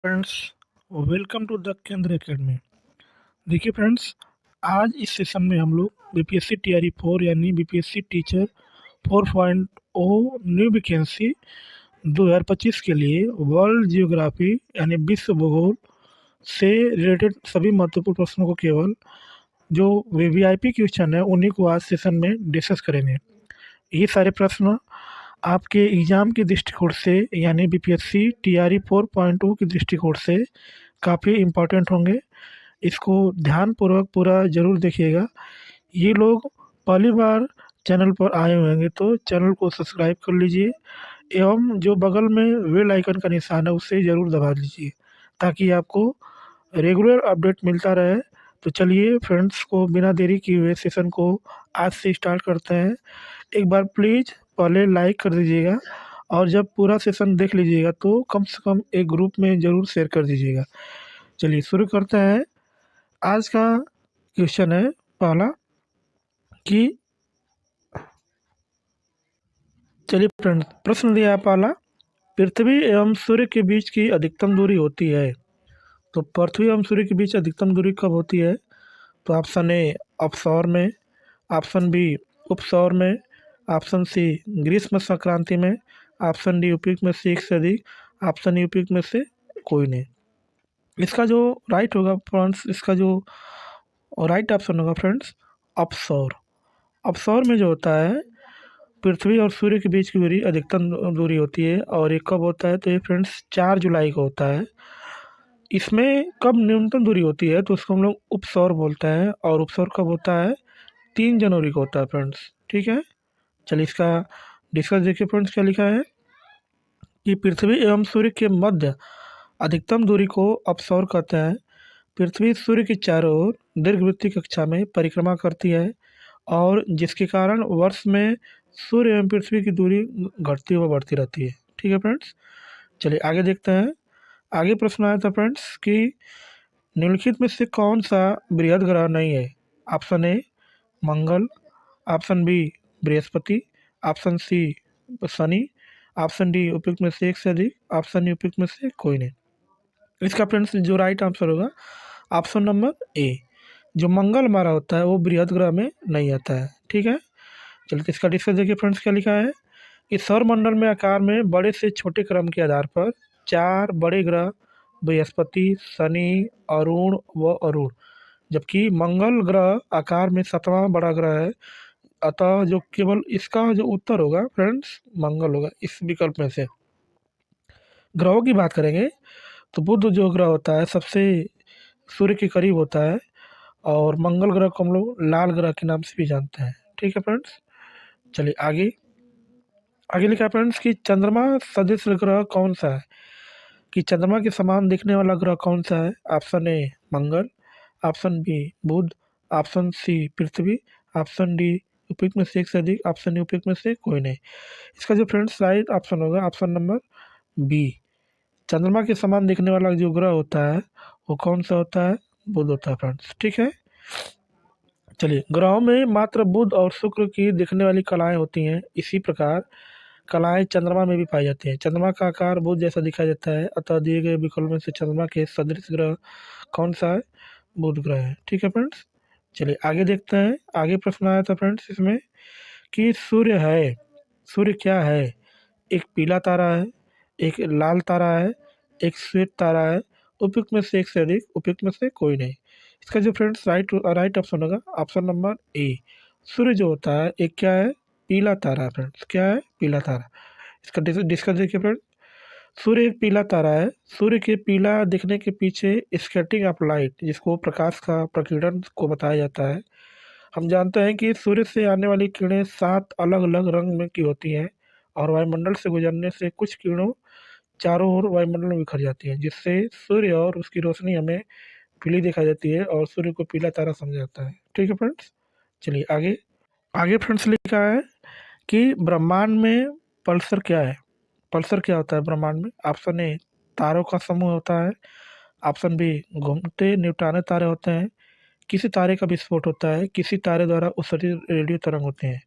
Friends, welcome to the केंद्र academy. देखिए friends, आज इस सेशन में हम लोग बीपीएससी टीआरई 4 यानी बीपीएससी टीचर 4.0 न्यू वैकेंसी 2025 के लिए वर्ल्ड जियोग्राफी यानी विश्व भूगोल से रिलेटेड सभी महत्वपूर्ण प्रश्नों को केवल जो वीवीआईपी क्वेश्चन है उन्हीं को आज सेशन में डिस्कस करेंगे। ये सारे प्रश्न आपके एग्ज़ाम के दृष्टिकोण से यानी बीपीएससी टीआरई 4.0 के दृष्टिकोण से काफ़ी इम्पोर्टेंट होंगे। इसको ध्यानपूर्वक पूरा ज़रूर देखिएगा। ये लोग पहली बार चैनल पर आए हुए होंगे तो चैनल को सब्सक्राइब कर लीजिए एवं जो बगल में बेल आइकन का निशान है उसे ज़रूर दबा लीजिए ताकि आपको रेगुलर अपडेट मिलता रहे। तो चलिए फ्रेंड्स, को बिना देरी किए हुए सेशन को आज से स्टार्ट करते हैं। एक बार प्लीज़ पहले लाइक कर दीजिएगा और जब पूरा सेशन देख लीजिएगा तो कम से कम एक ग्रुप में ज़रूर शेयर कर दीजिएगा। चलिए शुरू करते हैं। आज का क्वेश्चन है पहला कि चलिए फ्रेंड्स, प्रश्न दिया है पहला, पृथ्वी एवं सूर्य के बीच की अधिकतम दूरी होती है। तो पृथ्वी एवं सूर्य के बीच अधिकतम दूरी कब होती है? तो ऑप्शन ए अपसौर में, ऑप्शन बी उपसौर में, ऑप्शन सी ग्रीष्म संक्रांति में, ऑप्शन डी उपयुक्त में से एक से अधिक, ऑप्शन ई उपयुक्त में से कोई नहीं। इसका जो राइट होगा फ्रेंड्स, इसका जो राइट ऑप्शन होगा फ्रेंड्स अपसौर। अपसौर में जो होता है पृथ्वी और सूर्य के बीच की दूरी अधिकतम दूरी होती है और ये कब होता है? तो ये फ्रेंड्स 4 जुलाई को होता है। इसमें कब न्यूनतम दूरी होती है तो उसको हम लोग उपसौर बोलते हैं और उपसौर कब होता है? 3 जनवरी को होता है फ्रेंड्स। ठीक है, चलिए इसका डिस्कस देखिए फ्रेंड्स क्या लिखा है कि पृथ्वी एवं सूर्य के मध्य अधिकतम दूरी को अपसौर कहते हैं। पृथ्वी सूर्य के चारों ओर दीर्घवृत्तीय कक्षा में परिक्रमा करती है और जिसके कारण वर्ष में सूर्य एवं पृथ्वी की दूरी घटती व बढ़ती रहती है। ठीक है फ्रेंड्स, चलिए आगे देखते हैं। आगे प्रश्न आया था फ्रेंड्स कि निम्नलिखित में से कौन सा बृहद ग्रह नहीं है? ऑप्शन ए मंगल, ऑप्शन बी बृहस्पति, ऑप्शन सी शनि, ऑप्शन डी उपयुक्त में से एक से अधिक, ऑप्शन ई उपयुक्त में से कोई नहीं। इसका फ्रेंड्स जो राइट आंसर होगा ऑप्शन नंबर ए, जो मंगल हमारा होता है वो बृहद ग्रह में नहीं आता है। ठीक है, चलिए तो इसका डिस्कस देखिए फ्रेंड्स क्या लिखा है कि सौरमंडल में आकार में बड़े से छोटे क्रम के आधार पर 4 बड़े ग्रह बृहस्पति, शनि, अरुण व अरुण, जबकि मंगल ग्रह आकार में 7वां बड़ा ग्रह है। अतः जो केवल इसका जो उत्तर होगा फ्रेंड्स मंगल होगा। इस विकल्प में से ग्रहों की बात करेंगे तो बुध जो ग्रह होता है सबसे सूर्य के करीब होता है और मंगल ग्रह को हम लोग लाल ग्रह के नाम से भी जानते हैं। ठीक है फ्रेंड्स, चलिए आगे आगे लिखा है फ्रेंड्स कि चंद्रमा सदृश ग्रह कौन सा है? कि चंद्रमा के समान दिखने वाला ग्रह कौन सा है? ऑप्शन ए मंगल, ऑप्शन बी बुध, ऑप्शन सी पृथ्वी, ऑप्शन डी उपयुक्त में से एक से अधिक, ऑप्शन डी उपयुक्त में से कोई नहीं। इसका जो फ्रेंड्स राइट ऑप्शन होगा ऑप्शन नंबर बी, चंद्रमा के समान दिखने वाला जो ग्रह होता है वो कौन सा होता है? बुध होता है फ्रेंड्स। ठीक है, चलिए ग्रहों में मात्र बुध और शुक्र की दिखने वाली कलाएं होती हैं, इसी प्रकार कलाएं चंद्रमा में भी पाई जाती हैं। चंद्रमा का आकार बुध जैसा दिखाई देता है, अतः दिए गए विकल्प में से चंद्रमा के सदृश ग्रह कौन सा है? बुध ग्रह है। ठीक है फ्रेंड्स, चलिए आगे देखते हैं। आगे प्रश्न आया था फ्रेंड्स इसमें कि सूर्य है, सूर्य क्या है? एक पीला तारा है, एक लाल तारा है, एक श्वेत तारा है, उपयुक्त में से एक से अधिक, उपयुक्त में से कोई नहीं। इसका जो फ्रेंड्स राइट ऑप्शन होगा ऑप्शन नंबर ए, सूर्य जो होता है एक क्या है? पीला तारा है फ्रेंड्स। क्या है? पीला तारा। इसका डिस्कस देखिए फ्रेंड्स। सूर्य एक पीला तारा है। सूर्य के पीला दिखने के पीछे स्कैटरिंग ऑफ लाइट, जिसको प्रकाश का प्रकीर्णन को बताया जाता है। हम जानते हैं कि सूर्य से आने वाली किरणें 7 अलग अलग रंग में की होती हैं और वायुमंडल से गुजरने से कुछ किरणों चारों ओर वायुमंडल में बिखर जाती हैं, जिससे सूर्य और उसकी रोशनी हमें पीली दिखाई देती है और सूर्य को पीला तारा समझा जाता है। ठीक है फ्रेंड्स, चलिए आगे आगे फ्रेंड्स लिखा है कि ब्रह्मांड में पल्सर क्या है? पल्सर क्या होता है ब्रह्मांड में? ऑप्शन ए तारों का समूह होता है, ऑप्शन बी घूमते न्यूट्रॉन तारे होते हैं, किसी तारे का विस्फोट होता है, किसी तारे द्वारा उत्सर्जित रेडियो तरंग होते हैं।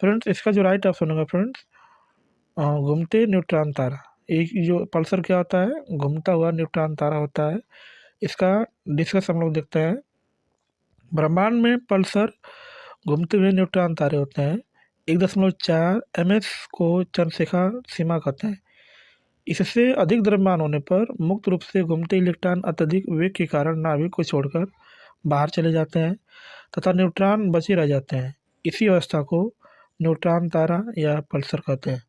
फ्रेंड्स इसका जो राइट ऑप्शन होगा फ्रेंड्स घूमते न्यूट्रॉन तारा। एक जो पल्सर क्या होता है, घूमता हुआ न्यूट्रॉन तारा होता है। इसका डिस्कस हम लोग देखते हैं। ब्रह्मांड में पल्सर घूमते हुए न्यूट्रॉन तारे होते हैं। 1.4 ms को चंद्रशेखा सीमा कहते हैं। इससे अधिक द्रव्यमान होने पर मुक्त रूप से घूमते इलेक्ट्रॉन अत्यधिक वेग के कारण नाभिक को छोड़कर बाहर चले जाते हैं तथा न्यूट्रॉन बचे रह जाते हैं। इसी अवस्था को न्यूट्रॉन तारा या पल्सर कहते हैं।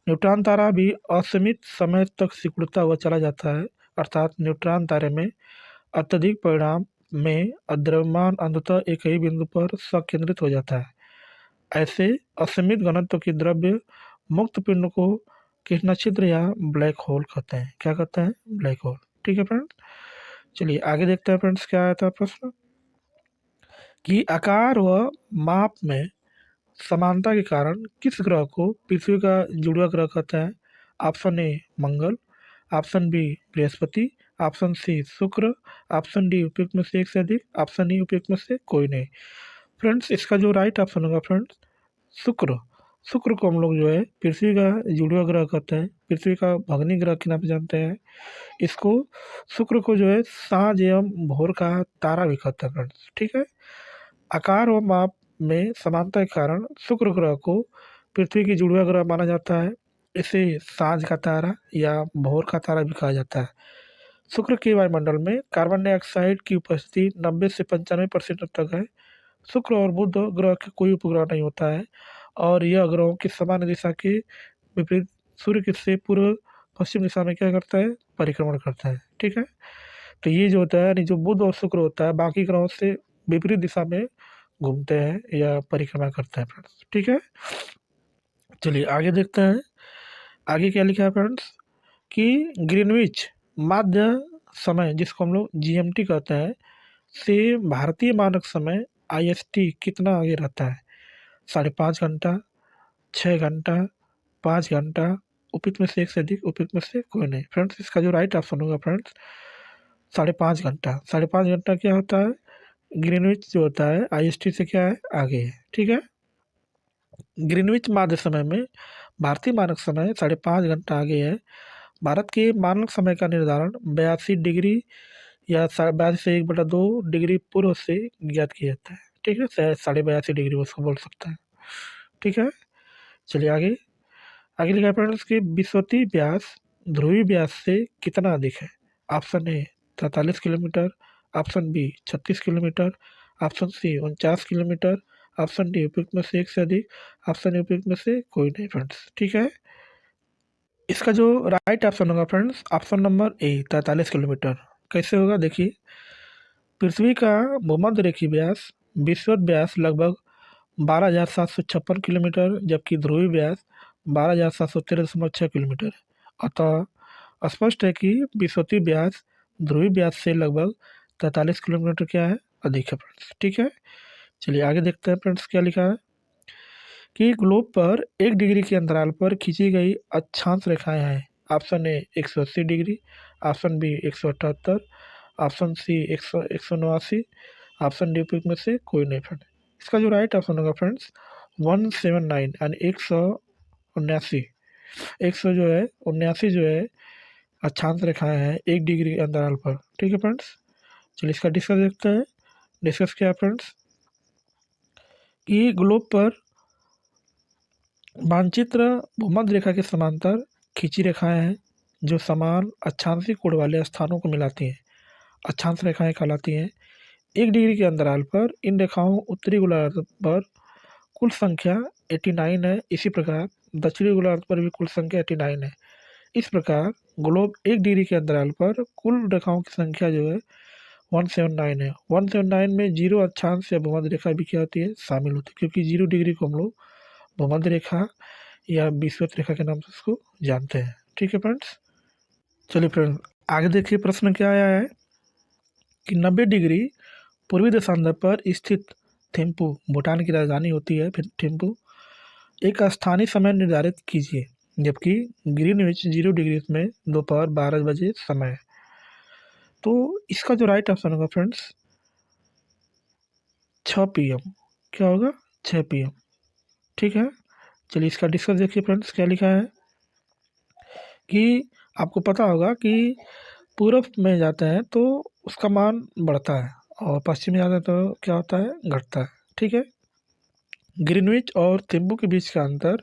न्यूट्रॉन तारा भी असीमित समय तक सिकुड़ता हुआ चला जाता है, अर्थात न्यूट्रॉन तारे में अत्यधिक परिणाम में द्रव्यमान अंततः एक ही बिंदु पर संकेंद्रित हो जाता है। ऐसे असीमित घनत्व की द्रव्य मुक्त पिंड को कृष्ण छिद्र या ब्लैक होल कहते हैं। क्या कहते हैं? Black hole. ठीक है फ्रेंड्स, चलिए आगे देखते हैं फ्रेंड्स क्या आया था प्रश्न कि आकार व माप में समानता के कारण किस ग्रह को पृथ्वी का जुड़वा ग्रह कहते हैं? ऑप्शन ए मंगल, ऑप्शन बी बृहस्पति, ऑप्शन सी शुक्र, ऑप्शन डी उपयुक्त में से एक से अधिक, ऑप्शन ई उपयुक्त में से कोई नहीं। फ्रेंड्स, इसका जो राइट ऑप्शन होगा फ्रेंड्स शुक्र। शुक्र को हम लोग जो है पृथ्वी का जुड़वा ग्रह कहते हैं, पृथ्वी का भगनी ग्रह के नाम से जानते हैं। इसको शुक्र को जो है सांझ एवं भोर का तारा भी कहते हैं फ्रेंड्स। ठीक है, आकार व माप में समानता के कारण शुक्र ग्रह को पृथ्वी की जुड़वा ग्रह माना जाता है। इसे सांझ का तारा या भोर का तारा भी कहा जाता है। शुक्र के वायुमंडल में कार्बन डाइऑक्साइड की उपस्थिति 90 से 95% तक है। शुक्र और बुध ग्रह के कोई उपग्रह नहीं होता है और यह ग्रहों की सामान्य दिशा के विपरीत सूर्य के से पूर्व पश्चिम दिशा में क्या करता है? परिक्रमण करता है। ठीक है, तो ये जो होता है यानी जो बुध और शुक्र होता है बाकी ग्रहों से विपरीत दिशा में घूमते हैं या परिक्रमा करते हैं फ्रेंड्स। ठीक है, चलिए आगे देखते हैं। आगे क्या लिखा है फ्रेंड्स कि ग्रीनविच माध्य समय, जिसको हम लोग जीएमटी कहते हैं, से भारतीय मानक समय आईएसटी कितना आगे रहता है? 5.5 घंटा, 6 घंटा, 5 घंटा, उपयुक्त में से एक से अधिक, उपयुक्त में से कोई नहीं। फ्रेंड्स, इसका जो राइट ऑप्शन होगा फ्रेंड्स 5.5 घंटा। 5.5 घंटा क्या होता है? ग्रीनविच जो होता है आईएसटी से क्या है? आगे है। ठीक है, ग्रीनविच माध्य समय में भारतीय मानक समय 5.5 घंटा आगे है। भारत के मानक समय का निर्धारण 82 डिग्री या 82 से 1/2 डिग्री पूर्व से ज्ञात किया जाता है। ठीक है, 82.5 डिग्री उसको बोल सकते हैं। ठीक है, चलिए आगे। आगे लिखा है फ्रेंड्स कि विषुवतीय व्यास ध्रुवीय व्यास से कितना अधिक है? Option A 43 kilometre, option B 36 kilometre, option C 49 kilometre, option D उपयुक्त में से एक से अधिक, ऑप्शन ए उपयुक्त में से कोई नहीं फ्रेंड्स। ठीक है, इसका जो राइट ऑप्शन होगा फ्रेंड्स ऑप्शन नंबर ए 43 किलोमीटर। कैसे होगा देखिए, पृथ्वी का भूमध्य रेखीय व्यास विषुवत व्यास लगभग 12,756 किलोमीटर, जबकि ध्रुवीय व्यास 12,713.6 किलोमीटर है। अतः स्पष्ट है कि विषुवतीय व्यास ध्रुवीय व्यास से लगभग 43 किलोमीटर क्या है? अधिक है फ्रेंड्स। ठीक है, चलिए आगे देखते हैं फ्रेंड्स क्या लिखा है कि ग्लोब पर 1 डिग्री के अंतराल पर खींची गई अक्षांश रेखाएं हैं। Option A 180 degree, option B 178, option C 189, option D उपयुक्त में से कोई नहीं फ्रेंड। इसका जो राइट ऑप्शन होगा फ्रेंड्स 179 यानी 179, 100 जो है 79 जो है अक्षांश रेखाएं हैं 1 डिग्री के अंतराल पर। ठीक है फ्रेंड्स, चलिए इसका डिस्कस देखते हैं। डिस्कस क्या है फ्रेंड्स कि ग्लोब पर मानचित्र भूमध्य रेखा के समांतर खींची रेखाएं हैं जो समान अक्षांशीय कोण वाले स्थानों को मिलाती हैं, अक्षांश रेखाएं कहलाती हैं। 1 डिग्री के अंतराल पर इन रेखाओं उत्तरी गोलार्ध पर कुल संख्या 89 है। इसी प्रकार दक्षिणी गोलार्ध पर भी कुल संख्या 89 है। इस प्रकार ग्लोब 1 डिग्री के अंतराल पर कुल रेखाओं की संख्या जो है 179 है। 179 में जीरो अक्षांश या भूमध्य रेखा भी क्या होती है? शामिल होती है, क्योंकि 0 डिग्री को हम लोग भूमध्य रेखा या विषुवत रेखा के नाम से उसको जानते हैं। ठीक है फ्रेंड्स, चलिए फ्रेंड्स आगे देखिए प्रश्न क्या आया है कि 90 डिग्री पूर्वी देशांतर पर स्थित थिम्पू, भूटान की राजधानी होती है फिर थिम्पू, एक स्थानीय समय निर्धारित कीजिए, जबकि ग्रीनविच 0 डिग्री में दोपहर 12 बजे समय है। तो इसका जो राइट ऑप्शन होगा फ्रेंड्स 6 PM। क्या होगा? 6 PM। ठीक है, चलिए इसका डिस्कस देखिए फ्रेंड्स क्या लिखा है कि आपको पता होगा कि पूरब में जाते हैं तो उसका मान बढ़ता है और पश्चिम में जाते हैं तो क्या होता है, घटता है। ठीक है। ग्रीनविच और थिम्बू के बीच का अंतर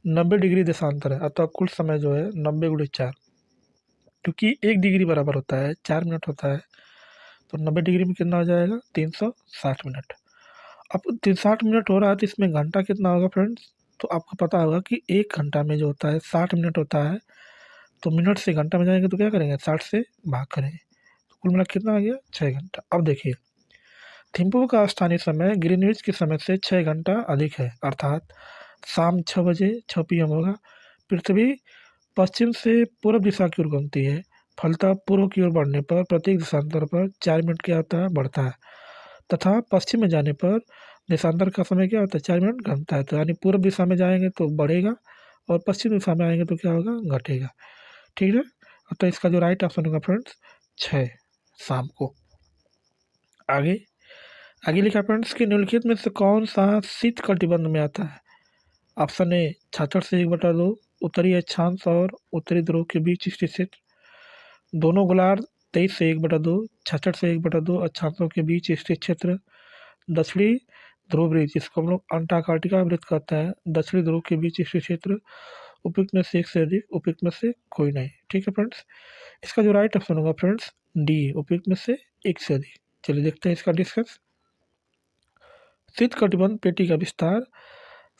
90 डिग्री देशांतर है, अतः कुल समय जो है 90 × 4, क्योंकि 1 डिग्री बराबर होता है 4 मिनट होता है, तो 90 डिग्री में कितना हो जाएगा, 360 मिनट। अब 360 मिनट हो रहा है तो इसमें घंटा कितना होगा फ्रेंड्स, तो आपको पता होगा कि 1 घंटा में जो होता है 60 मिनट होता है, तो मिनट से घंटा में जाएंगे तो क्या करेंगे, 60 से भाग करेंगे, तो कुल मिला कितना आ गया, 6 घंटा। अब देखिए थिम्पू का स्थानीय समय ग्रीनविच के समय से 6 घंटा अधिक है, अर्थात शाम 6 बजे 6 PM होगा। पृथ्वी पश्चिम से पूर्व दिशा की ओर घूमती है, फलतः पूर्व की ओर बढ़ने पर प्रत्येक देशांतर पर 4 मिनट क्या होता है, बढ़ता है, तथा पश्चिम में जाने पर देशांतर का समय क्या होता है, 4 मिनट घटता है। तो यानी पूर्व दिशा में जाएंगे तो बढ़ेगा और पश्चिम दिशा में आएंगे तो क्या होगा, घटेगा। ठीक है। तो इसका जो राइट ऑप्शन होगा फ्रेंड्स 6 शाम को। आगे आगे लिखा फ्रेंड्स कि निम्नलिखित में से कौन सा शीत कटिबंध में आता है। ऑप्शन ए 66 से 1/2 उत्तरी अक्षांश और उत्तरी ध्रुव के बीच स्थित क्षेत्र, दोनों गोलार्ध 23 से 1/2 66 से 1/2 अक्षांशों के बीच स्थित क्षेत्र, दक्षिणी ध्रुव वृत्त जिसको हम लोग अंटार्कटिका वृत्त कहते हैं, दक्षिणी ध्रुव के बीच स्थित क्षेत्र, उपयुक्त में से एक से अधिक, उपयुक्त में से कोई नहीं। ठीक है फ्रेंड्स, इसका जो राइट ऑप्शन होगा फ्रेंड्स डी, उपयुक्त में से एक से अधिक। चलिए देखते हैं इसका डिस्कस। शीत कटिबंध पेटी का विस्तार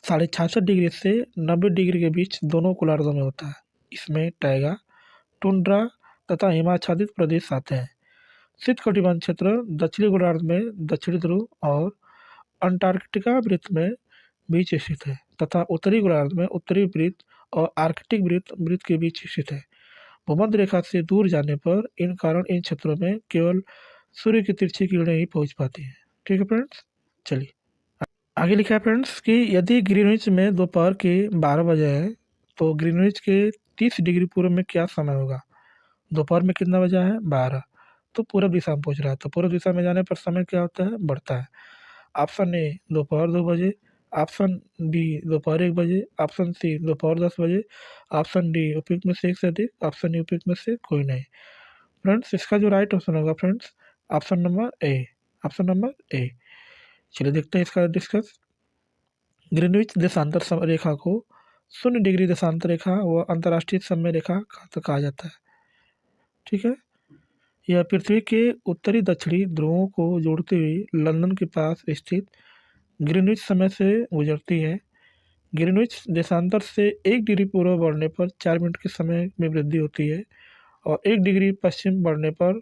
66.5 डिग्री से 90 डिग्री के बीच दोनों गोलार्धों में होता है। इसमें टैगा, टुंड्रा तथा हिमाच्छादित प्रदेश आते हैं। शीत कटिबंध क्षेत्र दक्षिणी गोलार्ध में दक्षिणी ध्रुव और अंटार्कटिका वृत्त में बीच स्थित है, तथा उत्तरी गोलार्ध में उत्तरी वृत्त और आर्कटिक वृत्त के बीच स्थित है। भूमध्य रेखा से दूर जाने पर इन कारण इन क्षेत्रों में केवल सूर्य की तिरछी किरणें ही पहुंच पाती हैं। ठीक है फ्रेंड्स, चलिए आगे लिखा है फ्रेंड्स कि यदि ग्रीनविच में दोपहर के 12 बजे है तो ग्रीनविच के 30 डिग्री पूर्व में क्या समय होगा। दोपहर में कितना बजा है, 12, तो पूर्व दिशा में पहुंच रहा है, तो पूर्व दिशा में जाने पर समय क्या होता है, बढ़ता है। ऑप्शन ए दोपहर 2 बजे, ऑप्शन बी दोपहर 1 बजे, ऑप्शन सी दोपहर 10 बजे, ऑप्शन डी उपयुक्त में से एक से अधिक, ऑप्शन ई उपयुक्त में से कोई नहीं। फ्रेंड्स इसका जो राइट ऑप्शन होगा friends option number A, option number ए। चलिए देखते हैं इसका डिस्कस। ग्रीनविच देशांतर रेखा को 0 डिग्री देशांतर रेखा व अंतर्राष्ट्रीय समय रेखा कहा जाता है। ठीक है। यह पृथ्वी के उत्तरी दक्षिणी ध्रुवों को जोड़ते हुए लंदन के पास स्थित ग्रीनविच समय से गुजरती है। ग्रीनविच देशांतर से 1 डिग्री पूर्व बढ़ने पर 4 मिनट के समय में वृद्धि होती है और 1 डिग्री पश्चिम बढ़ने पर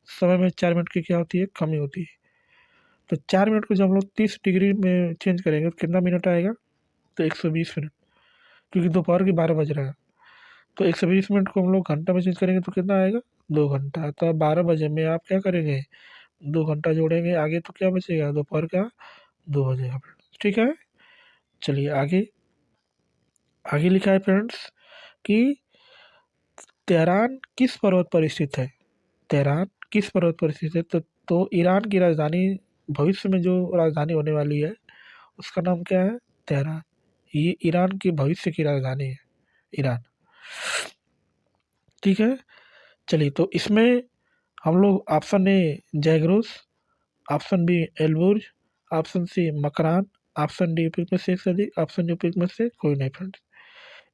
समय में 4 मिनट की क्या होती है, कमी होती है। तो 4 मिनट को जब हम लोग 30 डिग्री में चेंज करेंगे तो कितना मिनट आएगा, तो 120 मिनट, क्योंकि दोपहर के 12 बज रहा है। तो 120 मिनट को हम लोग घंटा में चेंज करेंगे तो कितना आएगा, 2 घंटा। तो 12 बजे में आप क्या करेंगे, 2 घंटा जोड़ेंगे आगे तो क्या बचेगा, दोपहर का 2 बजेगा। ठीक है। चलिए आगे आगे लिखा है फ्रेंड्स कि तेहरान किस पर्वत पर स्थित है। तेहरान किस पर्वत पर स्थित है, तो ईरान की राजधानी, भविष्य में जो राजधानी होने वाली है उसका नाम क्या है, तेहरान। ये ईरान की भविष्य की राजधानी है, ईरान। ठीक है। चलिए तो इसमें हम लोग option A Zagros, option B Elburz, option C Makran, option D उपयुक्त में से एक से अधिक, ऑप्शन डी उपयुक्त में से कोई नहीं। फ्रेंड्स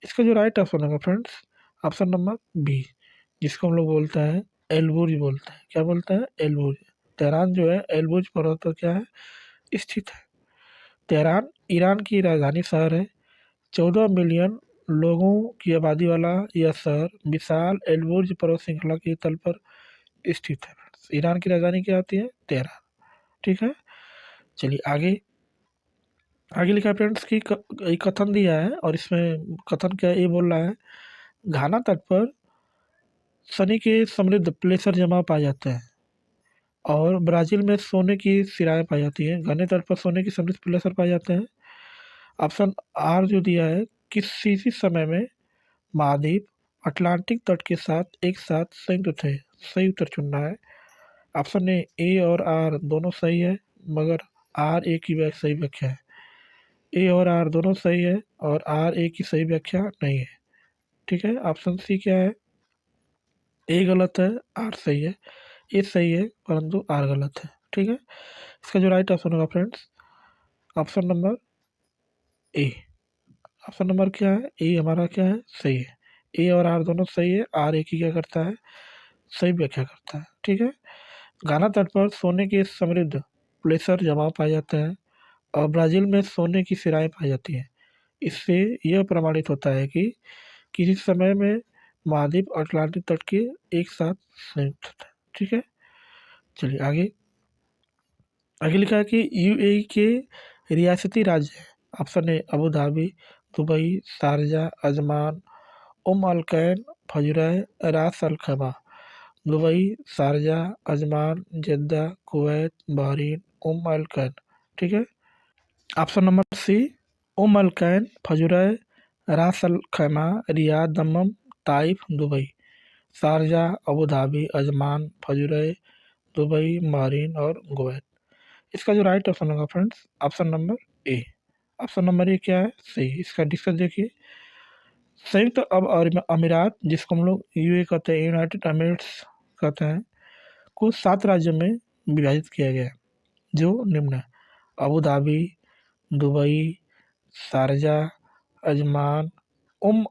इसका जो राइट ऑप्शन होगा फ्रेंड्स ऑप्शन नंबर बी, जिसको हम लोग बोलते हैं एलबुर्ज बोलते हैं। क्या बोलते हैं, एलबुर्ज। तेहरान जो है एलबुर्ज पर्वत पर क्या है, स्थित है। तेहरान ईरान की राजधानी शहर है। 14 मिलियन लोगों की आबादी वाला यह शहर विशाल एलबुर्ज पर्वत श्रृंखला के तल पर स्थित है। ईरान की राजधानी क्या होती है, तेहरान। ठीक है। चलिए आगे आगे लिखा है फ्रेंड्स की एक कथन दिया है और इसमें कथन क्या ये बोल रहा है, घाना तट पर सनी के समृद्ध प्लेसर जमा पाए जाते हैं और ब्राज़ील में सोने की सिराएँ पाई जाती हैं। घने तट पर सोने की समृद्ध प्लेसर पाए जाते हैं। ऑप्शन आर जो दिया है, किसी समय में महाद्वीप अटलांटिक तट के साथ एक साथ संयुक्त थे। सही उत्तर चुनना है। ऑप्शन ए और आर दोनों सही है, मगर आर ए की सही व्याख्या है। ए और आर दोनों सही है और आर ए की सही व्याख्या नहीं है। ठीक है। ऑप्शन सी क्या है, ए गलत है, आर सही है। ए सही है परंतु आर गलत है, ठीक है। इसका जो राइट ऑप्शन होगा friends, option number A. Option number क्या है, ए हमारा क्या है, सही है। ए और आर दोनों सही है, आर एक ही क्या करता है, सही व्याख्या करता है, ठीक है। घाना तट पर सोने के समृद्ध प्लेसर जमाव पाए जाते हैं और ब्राज़ील में सोने की सिराएँ पाई जाती हैं। इससे यह प्रमाणित होता है कि किसी समय में महाद्वीप अटलांटिक तट के एक साथ संयुक्त थे, ठीक है। चलिए आगे। आगे लिखा है कि यूएई के रियासती राज्य हैं। Option A Abu Dhabi, Dubai, Sharjah, Ajman, Al Ain, Fujairah, Ras Al Khaimah. Dubai, Sharjah, Ajman, Jeddah, Kuwait, Bahrain, Al Ain, ठीक है। Option number C, Al Ain, Fujairah, Ras Al Khaimah, Riyadh, Dammam, Taif, Dubai. Sharjah, Abu Dhabi, Ajman, Fujairah, Dubai, Bahrain और Kuwait. इसका जो right option होगा friends, option number A. Option number A क्या है, सही। इसका डिस्कस देखिए। संयुक्त अरब अमीरात, जिसको हम लोग यूए कहते हैं, यूनाइटेड अमीरेट्स कहते हैं, को 7 राज्यों में विभाजित किया गया है, जो निम्न है: Abu Dhabi, Dubai, Sharjah, Ajman,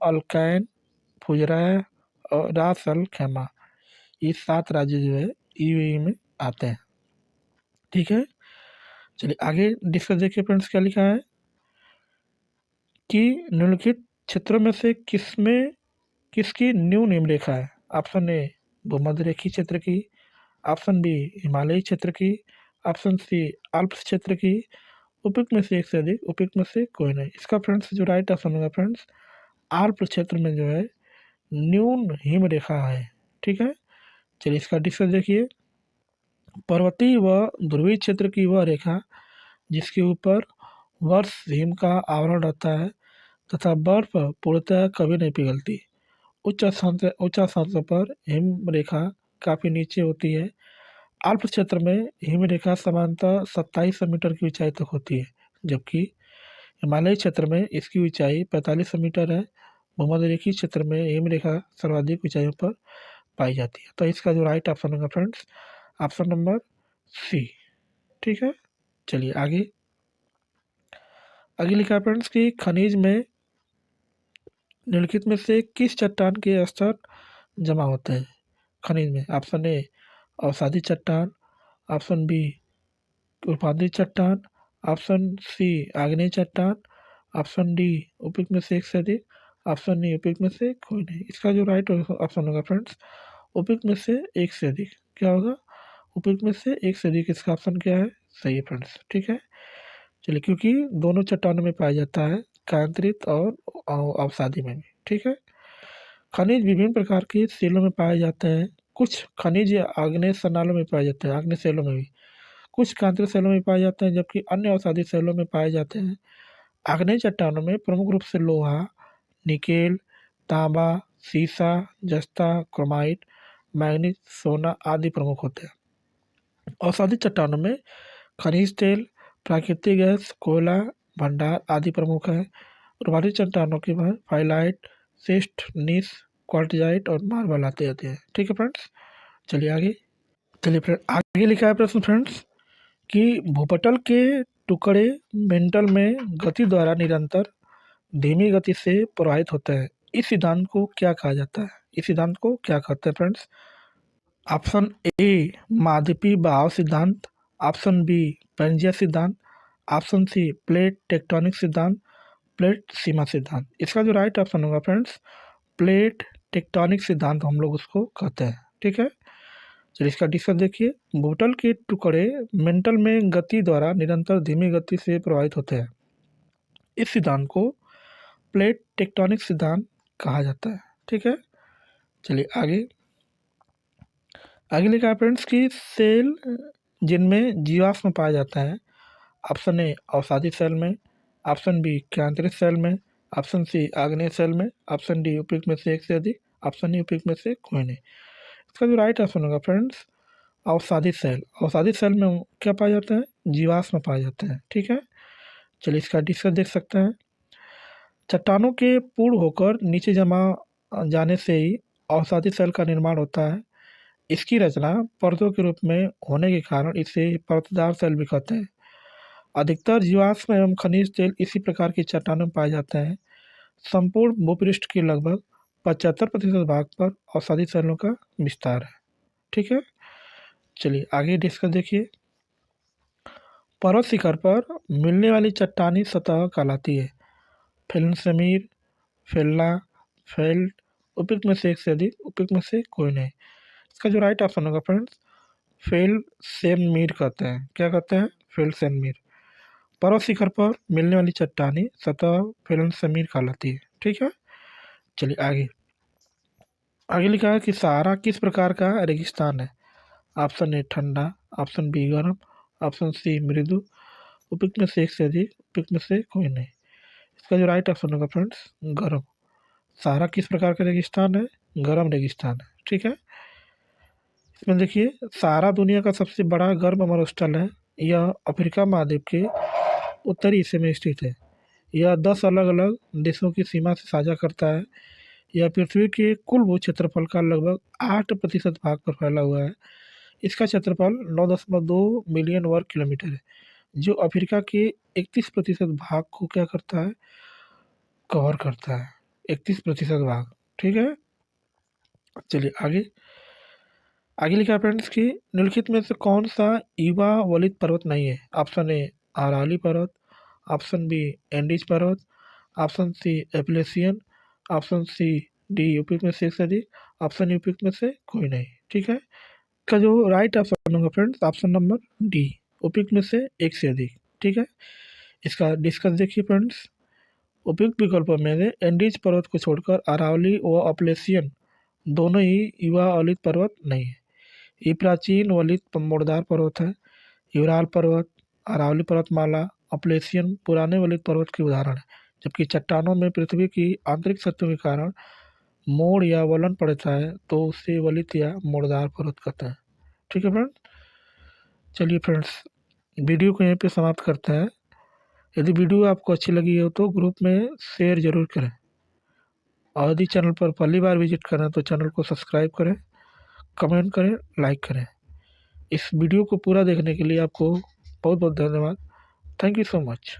Al Ain, Fujairah और रास अल खैमा। ये 7 राज्य जो है यूएई में आते हैं, ठीक है। चलिए आगे डिस्कस देखिए फ्रेंड्स, क्या लिखा है कि निम्नलिखित क्षेत्रों में से किसमें किसकी न्यून हिम रेखा है। ऑप्शन ए भूमध्य रेखीय क्षेत्र की, ऑप्शन बी हिमालयी क्षेत्र की, ऑप्शन सी अल्प्स क्षेत्र की। उपयुक्त में से एक से अधिक, उपयुक्त में से कोई नहीं। इसका फ्रेंड्स जो राइट ऑप्शन होगा फ्रेंड्स, अल्प क्षेत्र में जो है न्यून हिम रेखा है, ठीक है। चलिए इसका डिस्कस देखिए। पर्वतीय व ध्रुवीय क्षेत्र की वह रेखा जिसके ऊपर वर्ष हिम का आवरण रहता है तथा बर्फ पूर्णतः कभी नहीं पिघलती। उच्च स्थानों पर हिम रेखा काफ़ी नीचे होती है। अल्प क्षेत्र में हिम रेखा सामान्यतः 2700 मीटर की ऊंचाई तक होती है, जबकि हिमालयी क्षेत्र में इसकी ऊंचाई 4500 मीटर है। भूमध्य रेखीय क्षेत्र में हिम रेखा सर्वाधिक ऊंचाइयों पर पाई जाती है। तो इसका जो राइट ऑप्शन होगा फ्रेंड्स, ऑप्शन नंबर सी, ठीक है। चलिए आगे। आगे लिखा है फ्रेंड्स कि खनिज में निम्नलिखित में से किस चट्टान के स्तर जमा होते हैं खनिज में। ऑप्शन ए अवसादी चट्टान, ऑप्शन बी उल्पादी चट्टान, ऑप्शन सी आग्नेय चट्टान, ऑप्शन डी उपयुक्त में से एक से अधिक, ऑप्शन ई उपयुक्त में से कोई नहीं। इसका जो राइट ऑप्शन होगा फ्रेंड्स, उपयुक्त में से एक से अधिक। क्या होगा, उपयुक्त में से एक से अधिक। इसका ऑप्शन क्या है, सही है फ्रेंड्स, ठीक है। चलिए, क्योंकि दोनों चट्टानों में पाया जाता है, कायांतरित और अवसादी में भी, ठीक है। खनिज विभिन्न प्रकार के सेलों में पाए जाते हैं। कुछ खनिज आग्नेय सरनालों में पाए जाते हैं, आग्नेय सेलों में भी। कुछ कांतिक सेलों में पाए जाते हैं, जबकि अन्य अवसादी सेलों में पाए जाते हैं। आग्नेय चट्टानों में प्रमुख रूप से लोहा, निकेल, तांबा, सीसा, जस्ता, क्रोमाइट, मैग्नीज, सोना आदि प्रमुख होते हैं। अवसादी चट्टानों में खनिज तेल, प्राकृतिक गैस, कोयला भंडार आदि प्रमुख हैं। उर्वरक चट्टानों के बाद फाइलाइट, सिस्ट, नीस, क्वार्टजाइट और मार्बल आते हैं, ठीक है फ्रेंड्स। चलिए आगे। चलिए फ्रेंड, आगे लिखा है प्रश्न फ्रेंड्स कि भूपटल के टुकड़े मेंटल में गति द्वारा निरंतर धीमी गति से प्रवाहित होते हैं। इस सिद्धांत को क्या कहा जाता है, इस सिद्धांत को क्या कहते हैं फ्रेंड्स। ऑप्शन ए महाद्वीपीय बहाव सिद्धांत, ऑप्शन बी पेंजिया सिद्धांत, ऑप्शन सी प्लेट टेक्टोनिक सिद्धांत, प्लेट सीमा सिद्धांत। इसका जो राइट ऑप्शन होगा फ्रेंड्स, प्लेट टेक्टोनिक सिद्धांत हम लोग उसको कहते हैं, ठीक है। चलिए इसका डिस्कस देखिए। बोतल के टुकड़े मेंटल में गति द्वारा निरंतर धीमी गति से प्रभावित होते हैं। इस सिद्धांत को प्लेट टेक्टोनिक सिद्धांत कहा जाता है, ठीक है। चलिए आगे। आगे लिखा है फ्रेंड्स कि सेल जिनमें जीवाश्म पाया जाता है। ऑप्शन ए अवसादी सेल में, ऑप्शन बी केंद्रित सेल में, ऑप्शन सी आग्नेय सेल में, ऑप्शन डी उपयुक्त में से एक से अधिक, ऑप्शन ई उपयुक्त में से कोई नहीं। इसका जो राइट ऑप्शन होगा फ्रेंड्स, अवसादी सेल। अवसादी सेल में क्या पाया जाता है, जीवाश्म पाए जाते हैं, ठीक है। चलिए इसका डिस्कस देख सकते हैं। चट्टानों के पूर्ण होकर नीचे जमा जाने से ही अवसादी सेल का निर्माण होता है। इसकी रचना परतों के रूप में होने के कारण इसे परतदार सेल भी कहते हैं। अधिकतर जीवाश्म एवं खनिज तेल इसी प्रकार की चट्टानों में पाए जाते हैं। संपूर्ण भूपृष्ठ के लगभग 75% भाग पर अवसादी सेलों का विस्तार है। ठीक है, चलिए आगे डिस्कस देखिए। पर्वत शिखर पर मिलने वाली चट्टानी सतह कहलाती है फेल्नसेमीर, फेल्ला, फेल्ड। उपयुक्त में से एक से अधिक, उपयुक्त में से कोई नहीं। इसका जो राइट ऑप्शन होगा फ्रेंड्स, फेल्सेनमीर कहते हैं। क्या कहते हैं? फेल्सेनमीर। पर्वत शिखर पर मिलने वाली चट्टानी सतह फेल्सेनमीर कहलाती है। ठीक है, चलिए आगे। आगे लिखा है कि सहारा किस प्रकार का रेगिस्तान है? ऑप्शन ए ठंडा, ऑप्शन बी गर्म, ऑप्शन सी मृदु। उपयुक्त में से एक से अधिक, उपयुक्त में से कोई नहीं। इसका जो राइट ऑप्शन होगा फ्रेंड्स, गर्म। सहारा किस प्रकार का रेगिस्तान है? गर्म रेगिस्तान है। ठीक है, इसमें देखिए, सहारा दुनिया का सबसे बड़ा गर्म मरुस्थल है। यह अफ्रीका महाद्वीप के उत्तरी हिस्से में स्थित है। यह 10 अलग अलग देशों की सीमा से साझा करता है। यह पृथ्वी के कुल भू क्षेत्रफल का लगभग 8% भाग पर फैला हुआ है। इसका क्षेत्रफल 9.2 मिलियन वर्ग किलोमीटर है, जो अफ्रीका के 31% भाग को क्या करता है? कवर करता है। 31% भाग। ठीक है, चलिए आगे। आगे लिखा है फ्रेंड्स कि निम्नलिखित में से कौन सा युवा वलित पर्वत नहीं है? ऑप्शन ए अरावली पर्वत, ऑप्शन बी एंडीज पर्वत, option C Appalachian, option C D उपयुक्त में से एक से अधिक, ऑप्शन उपयुक्त में से कोई नहीं। ठीक है, इसका जो राइट ऑप्शन होगा फ्रेंड्स, ऑप्शन नंबर डी, उपयुक्त में से एक से अधिक। ठीक है, इसका डिस्कस देखिए फ्रेंड्स। उपयुक्त विकल्पों में से एंडीज पर्वत को छोड़कर अरावली व अपलेसियन दोनों ही युवा वलित पर्वत नहीं है। ये प्राचीन वलित मोड़दार पर्वत है। यूराल पर्वत, अरावली पर्वतमाला, अपलेसियन पुराने वलित पर्वत के उदाहरण है। जबकि चट्टानों में पृथ्वी की आंतरिक सत्ता के कारण मोड़ या वलन पड़ता है तो उसे वलित या मोड़दार पर्वत कहते हैं। ठीक है फ्रेंड्स, चलिए फ्रेंड्स, वीडियो को यहीं पे समाप्त करते हैं। यदि वीडियो आपको अच्छी लगी हो तो ग्रुप में शेयर जरूर करें, और यदि चैनल पर पहली बार विजिट करें तो चैनल को सब्सक्राइब करें, कमेंट करें, लाइक करें। इस वीडियो को पूरा देखने के लिए आपको बहुत बहुत धन्यवाद। Thank you so much.